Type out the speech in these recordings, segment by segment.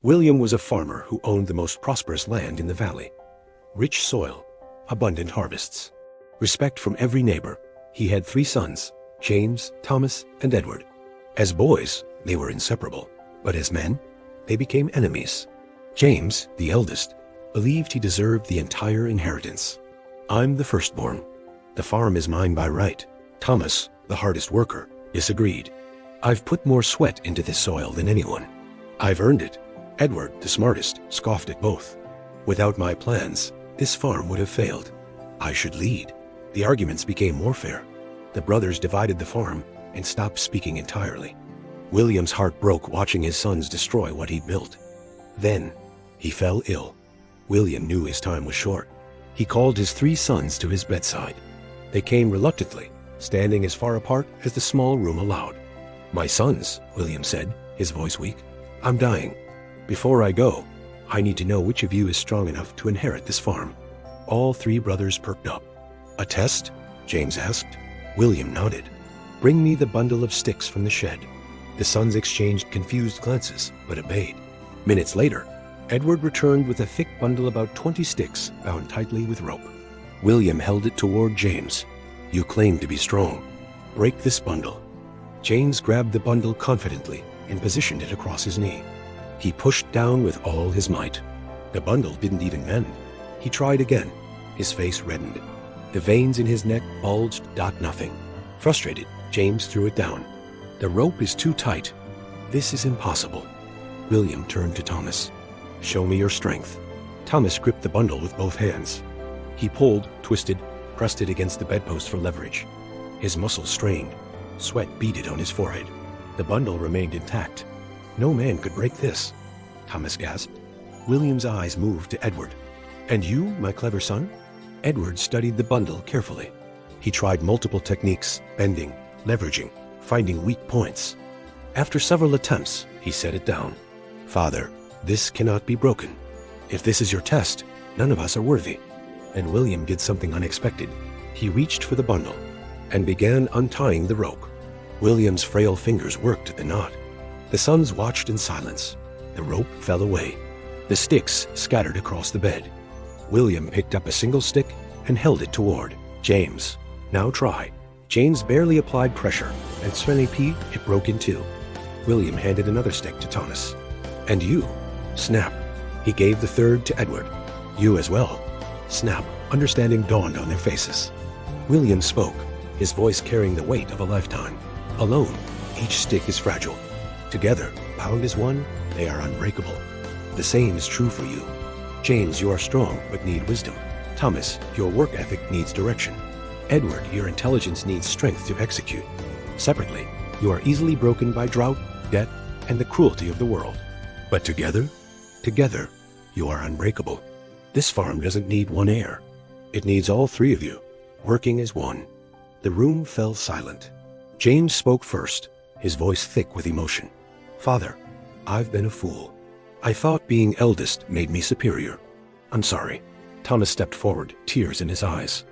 William was a farmer who owned the most prosperous land in the valley. Rich soil, abundant harvests, respect from every neighbor. He had 3 sons, James, Thomas, and Edward. As boys, they were inseparable, but as men, they became enemies. James, the eldest, believed he deserved the entire inheritance. "I'm the firstborn. The farm is mine by right." Thomas, the hardest worker, disagreed. "I've put more sweat into this soil than anyone. I've earned it." Edward, the smartest, scoffed at both. "Without my plans, this farm would have failed. I should lead." The arguments became warfare. The brothers divided the farm and stopped speaking entirely. William's heart broke watching his sons destroy what he'd built. Then, he fell ill. William knew his time was short. He called his 3 sons to his bedside. They came reluctantly, standing as far apart as the small room allowed. "My sons," William said, his voice weak, "I'm dying. Before I go, I need to know which of you is strong enough to inherit this farm." All 3 brothers perked up. "A test?" James asked. William nodded. "Bring me the bundle of sticks from the shed." The sons exchanged confused glances, but obeyed. Minutes later, Edward returned with a thick bundle about 20 sticks bound tightly with rope. William held it toward James. "You claim to be strong. Break this bundle." James grabbed the bundle confidently and positioned it across his knee. He pushed down with all his might. The bundle didn't even bend. He tried again. His face reddened. The veins in his neck bulged. Nothing. Frustrated, James threw it down. "The rope is too tight. This is impossible." William turned to Thomas. "Show me your strength." Thomas gripped the bundle with both hands. He pulled, twisted, pressed it against the bedpost for leverage. His muscles strained. Sweat beaded on his forehead. The bundle remained intact. "No man could break this," Thomas gasped. William's eyes moved to Edward. "And you, my clever son?" Edward studied the bundle carefully. He tried multiple techniques, bending, leveraging, finding weak points. After several attempts, he set it down. "Father, this cannot be broken. If this is your test, none of us are worthy." And William did something unexpected. He reached for the bundle and began untying the rope. William's frail fingers worked at the knot. The sons watched in silence. The rope fell away. The sticks scattered across the bed. William picked up a single stick and held it toward James. "Now try." James barely applied pressure, and P, it broke in 2. William handed another stick to Thomas. "And you?" Snap. He gave the third to Edward. "You as well." Snap. Understanding dawned on their faces. William spoke, his voice carrying the weight of a lifetime. "Alone, each stick is fragile. Together, bound as one, they are unbreakable. The same is true for you. James, you are strong but need wisdom. Thomas, your work ethic needs direction. Edward, your intelligence needs strength to execute. Separately, you are easily broken by drought, debt, and the cruelty of the world. But together, you are unbreakable. This farm doesn't need one heir. It needs all 3 of you, working as one." The room fell silent. James spoke first, his voice thick with emotion. "Father, I've been a fool. I thought being eldest made me superior. I'm sorry." Thomas stepped forward, tears in his eyes.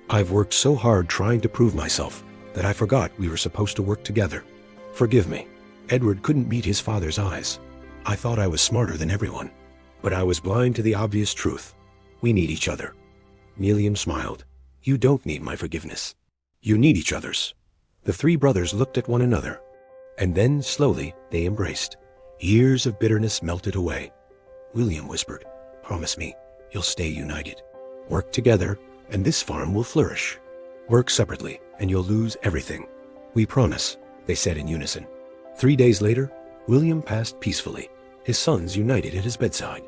"I've worked so hard trying to prove myself that I forgot we were supposed to work together. Forgive me." Edward couldn't meet his father's eyes. "I thought I was smarter than everyone, but I was blind to the obvious truth. We need each other." William smiled. "You don't need my forgiveness. You need each other's." The 3 brothers looked at one another, and then slowly they embraced. Years of bitterness melted away. William whispered, "Promise me you'll stay united. Work together, and this farm will flourish. Work separately, and you'll lose everything." "We promise," they said in unison. 3 days later, William passed peacefully, his sons united at his bedside.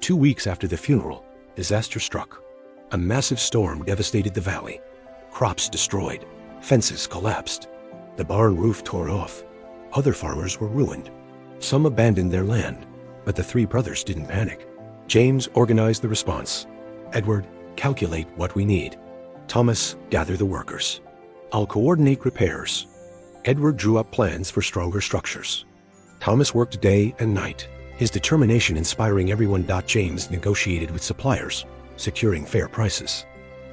2 weeks after the funeral, disaster struck. A massive storm devastated the valley. Crops destroyed, fences collapsed. The barn roof tore off. Other farmers were ruined. Some abandoned their land, but the 3 brothers didn't panic. James organized the response. "Edward, calculate what we need. Thomas, gather the workers. I'll coordinate repairs." Edward drew up plans for stronger structures. Thomas worked day and night, his determination inspiring everyone. James negotiated with suppliers, securing fair prices.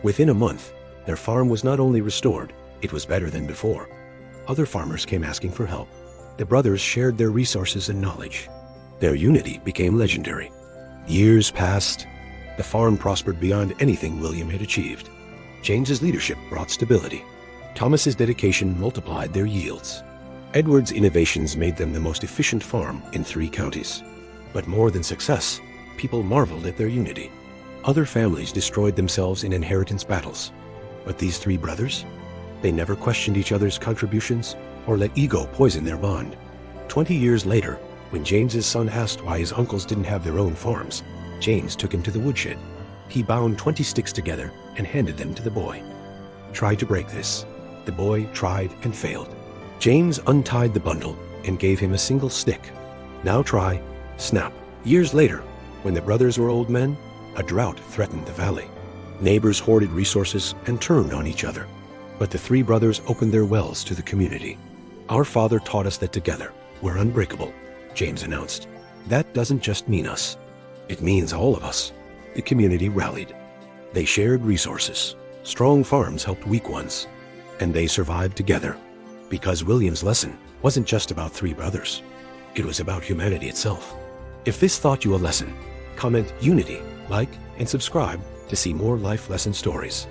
Within a month, their farm was not only restored, it was better than before. Other farmers came asking for help. The brothers shared their resources and knowledge. Their unity became legendary. Years passed. The farm prospered beyond anything William had achieved. James's leadership brought stability. Thomas's dedication multiplied their yields. Edward's innovations made them the most efficient farm in 3 counties. But more than success, people marveled at their unity. Other families destroyed themselves in inheritance battles. But these 3 brothers? They never questioned each other's contributions or let ego poison their bond. 20 years later, when James's son asked why his uncles didn't have their own farms, James took him to the woodshed. He bound 20 sticks together and handed them to the boy. Try to break this. The boy tried and failed. James untied the bundle and gave him a single stick. Now try. Snap. Years later, when the brothers were old men, a drought threatened the valley. Neighbors hoarded resources and turned on each other. But the 3 brothers opened their wells to the community. Our father taught us that together we're unbreakable, James announced. That doesn't just mean us. It means all of us. The community rallied. They shared resources. Strong farms helped weak ones. And they survived together. Because William's lesson wasn't just about 3 brothers. It was about humanity itself. If this taught you a lesson, comment unity, like, and subscribe to see more life lesson stories.